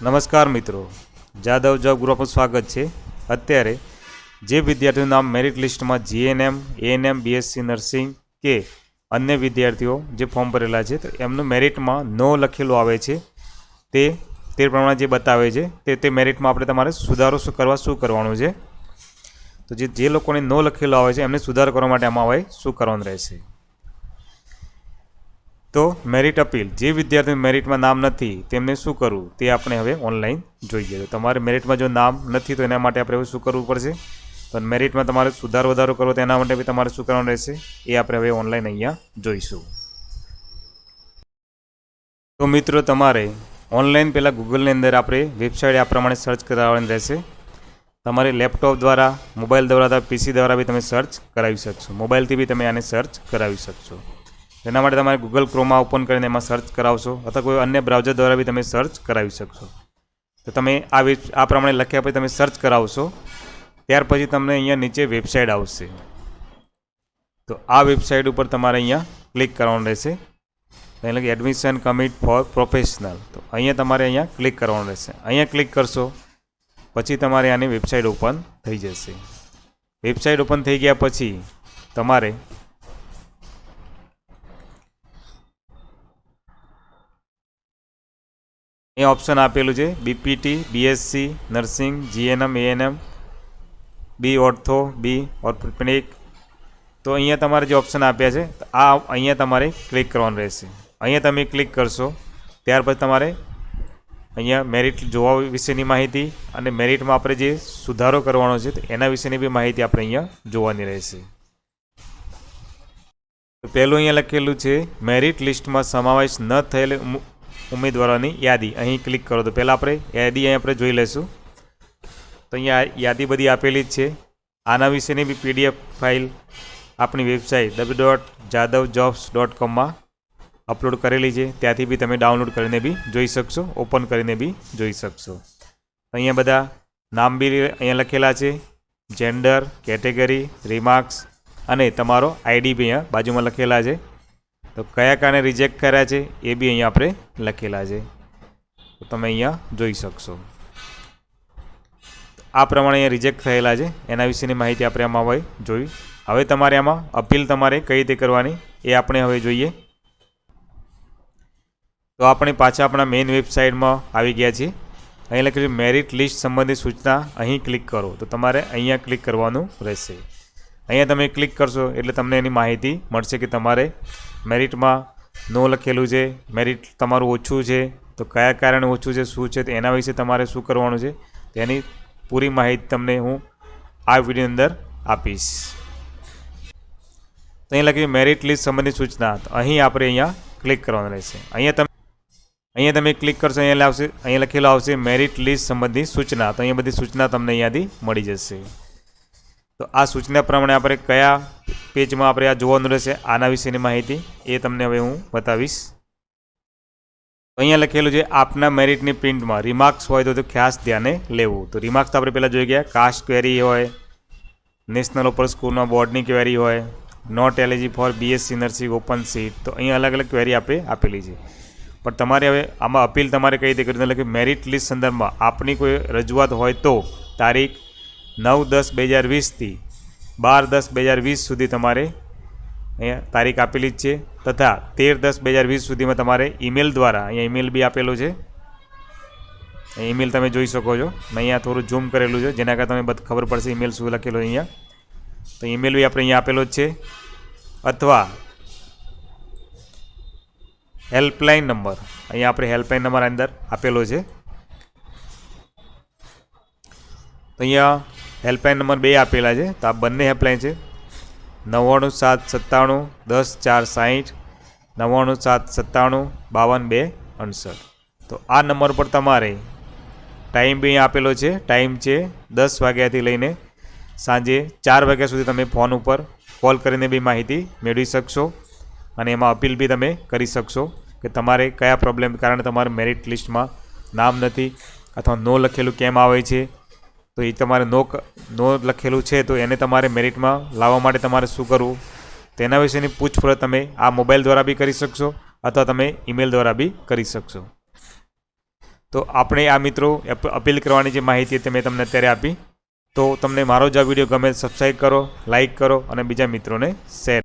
નમસ્કાર મિત્રો, જાદવ જોબ ગ્રુપમાં સ્વાગત છે। અત્યારે જે વિદ્યાર્થીઓનું નામ મેરિટ લિસ્ટમાં જીએનએમ, એએનએમ, બીએસસી નર્સિંગ કે અન્ય વિદ્યાર્થીઓ જે ફોર્મ ભરેલા છે તો એમનું મેરિટમાં નો લખેલું આવે છે તે પ્રમાણે જે બતાવે છે તે મેરિટમાં આપણે તમારે સુધારો શું કરવાનું છે। તો જે લોકોને નો લખેલો આવે છે એમને સુધારો કરવા માટે આમાં હવે શું કરવાનું રહેશે। તો મેરિટ અપીલ, જે વિદ્યાર્થીનું મેરિટમાં નામ નથી તેમને શું કરવું તે આપણે હવે ઓનલાઈન જોઈએ। તો તમારે મેરિટમાં જો નામ નથી તો એના માટે આપણે હવે શું કરવું પડશે, તો મેરિટમાં તમારે સુધારો વધારો કરવો તો એના માટે બી તમારે શું કરવાનું રહેશે એ આપણે હવે ઓનલાઈન અહીંયા જોઈશું। તો મિત્રો, તમારે ઓનલાઈન પહેલાં ગૂગલની અંદર આપણે વેબસાઇટ આ પ્રમાણે સર્ચ કરાવવાની રહેશે। તમારે લેપટોપ દ્વારા, મોબાઈલ દ્વારા, પીસી દ્વારા બી તમે સર્ચ કરાવી શકશો। મોબાઈલથી બી તમે આને સર્ચ કરાવી શકશો। એના માટે તમારે ગૂગલ ક્રોમમાં ઓપન કરીને એમાં સર્ચ કરાવશો અથવા કોઈ અન્ય બ્રાઉઝર દ્વારા બી તમે સર્ચ કરાવી શકશો। તો તમે આ પ્રમાણે લખ્યા પછી તમે સર્ચ કરાવશો, ત્યાર પછી તમને અહીંયા નીચે વેબસાઇટ આવશે। તો આ વેબસાઇટ ઉપર તમારે અહીંયા ક્લિક કરવાનું રહેશે, એટલે કે એડમિશન કમિટ ફોર પ્રોફેશનલ। તો અહીંયા તમારે અહીંયા ક્લિક કરવાનું રહેશે। અહીંયા ક્લિક કરશો પછી તમારે આની વેબસાઇટ ઓપન થઈ જશે। વેબસાઇટ ઓપન થઈ ગયા પછી તમારે એ ઓપ્શન આપેલું છે BPT, BSc nursing, GNM, ANM, B ortho, B orthopedic. તો અહીંયા તમારે જે ઓપ્શન આપ્યા છે આ અહીંયા તમારે ક્લિક કરવાનું રહેશે। અહીંયા તમે ક્લિક કરશો ત્યાર પછી તમારે અહીંયા મેરિટ જોવા વિશેની માહિતી અને મેરિટમાં આપણે જે સુધારો કરવાનો છે તો એના વિશેની બી માહિતી આપણે અહીંયા જોવાની રહેશે। તો પહેલું અહીંયા લખેલું છે મેરિટ લિસ્ટમાં સમાવેશ ન થયેલ ઉમેદવારોની યાદી। અહીં ક્લિક કરો તો પહેલાં આપણે યાદી અહીં આપણે જોઈ લઈશું। તો અહીંયા યાદી બધી આપેલી જ છે। આના વિશેની બી પીડીએફ ફાઇલ આપણી વેબસાઇટ www.jadavjobs.com અપલોડ કરેલી છે, ત્યાંથી બી તમે ડાઉનલોડ કરીને બી જોઈ શકશો, ઓપન કરીને બી જોઈ શકશો। અહીંયા બધા નામ બી અહીંયા લખેલા છે, જેન્ડર, કેટેગરી, રિમાર્ક્સ અને તમારો આઈડી બી અહીંયા બાજુમાં લખેલા છે। તો કયા કારણે રિજેક્ટ કર્યા છે એ બી અહીંયા આપણે લખેલા છે, તો તમે અહીંયા જોઈ શકશો। આ પ્રમાણે અહીંયા રિજેક્ટ થયેલા છે એના વિશેની માહિતી આપણે આમાં હવે જોઈ। હવે તમારે આમાં અપીલ તમારે કઈ રીતે કરવાની એ આપણે હવે જોઈએ। તો આપણે પાછા આપણા મેઇન વેબસાઇટમાં આવી ગયા છીએ। અહીં લખેલું મેરિટ લિસ્ટ સંબંધિત સૂચના, અહીં ક્લિક કરો। તો તમારે અહીંયા ક્લિક કરવાનું રહેશે। અહીંયા તમે ક્લિક કરશો એટલે તમને એની માહિતી મળશે કે તમારે મેરિટમાં નો લખેલું છે, મેરિટ તમારું ઓછું છે તો કયા કારણે ઓછું છે, શું છે, તો એના વિશે તમારે શું કરવાનું છે તેની પૂરી માહિતી તમને હું આ વિડીયોની અંદર આપીશ। તો અહીં લખ્યું મેરિટ લિસ્ટ સંબંધિત સૂચના, તો અહીં આપણે અહીંયા ક્લિક કરવાનું રહેશે। અહીંયા તમે ક્લિક કરશો અહીંયા લખેલું આવશે મેરિટ લિસ્ટ સંબંધિત સૂચના। તો અહીંયા બધી સૂચના તમને અહીંયાથી મળી જશે। તો આ સૂચના પ્રમાણે આપણે કયા પેજમાં આપણે આ જોવાનું રહેશે આના વિશેની માહિતી એ તમને હવે હું બતાવીશ। તો અહીંયા લખેલું છે આપના મેરિટની પ્રિન્ટમાં રિમાર્ક્સ હોય તો ખાસ ધ્યાને લેવું। તો રિમાર્ક્સ તો આપણે પહેલાં જોઈ ગયા, કાસ્ટ ક્વેરી હોય, નેશનલ ઓપન સ્કૂલમાં બોર્ડની ક્વેરી હોય, not eligible for BSc nursing open seat, તો અહીંયા અલગ અલગ ક્વેરી આપણે આપેલી છે। પણ તમારે હવે આમાં અપીલ તમારે કઈ રીતે કરવી, એટલે કે મેરિટ લિસ્ટ સંદર્ભમાં આપની કોઈ રજૂઆત હોય તો તારીખ 9/10/2020થી 12/10/2020 સુધી તમારે અહીંયા તારીખ આપેલી જ છે, તથા 13/10/2020 સુધીમાં તમારે ઈમેલ દ્વારા, અહીંયા ઈમેલ બી આપેલો છે, ઈમેલ તમે જોઈ શકો છો, મેં અહીંયા થોડું ઝૂમ કરેલું છે જેના કારણે તમને ખબર પડશે ઈમેલ શું લખેલો અહીંયા। તો ઈમેલ બી આપણે અહીંયા આપેલો જ છે, અથવા હેલ્પલાઇન નંબર, અહીંયા આપણે હેલ્પલાઇન નંબર અંદર આપેલો છે। તો અહીંયા હેલ્પલાઇન નંબર 2 આપેલા છે, તો આ બંને હેલ્પલાઇન છે 99779710 460, 9977952268। તો આ નંબર પર તમારે ટાઈમ બી અહીંયા આપેલો છે, ટાઈમ છે 10 વાગ્યાથી લઈને સાંજે 4 વાગ્યા સુધી તમે ફોન ઉપર કોલ કરીને બી માહિતી મેળવી શકશો અને એમાં અપીલ બી તમે કરી શકશો કે તમારે કયા પ્રોબ્લેમ કારણે તમારે મેરિટ લિસ્ટમાં નામ નથી અથવા નો લખેલું કેમ આવે છે। તો એ તમારે નો લખેલું છે તો એને તમારે મેરિટમાં લાવવા માટે તમારે શું કરવું તેના વિશેની પૂછપરછ તમે આ મોબાઈલ દ્વારા બી કરી શકશો અથવા તમે ઈમેલ દ્વારા બી કરી શકશો। તો આપણે આ મિત્રો અપીલ કરવાની જે માહિતી હતી મેં તમને અત્યારે આપી. તો તમને મારો જ આ વિડીયો ગમે સબસ્ક્રાઈબ કરો, લાઇક કરો અને બીજા મિત્રોને શેર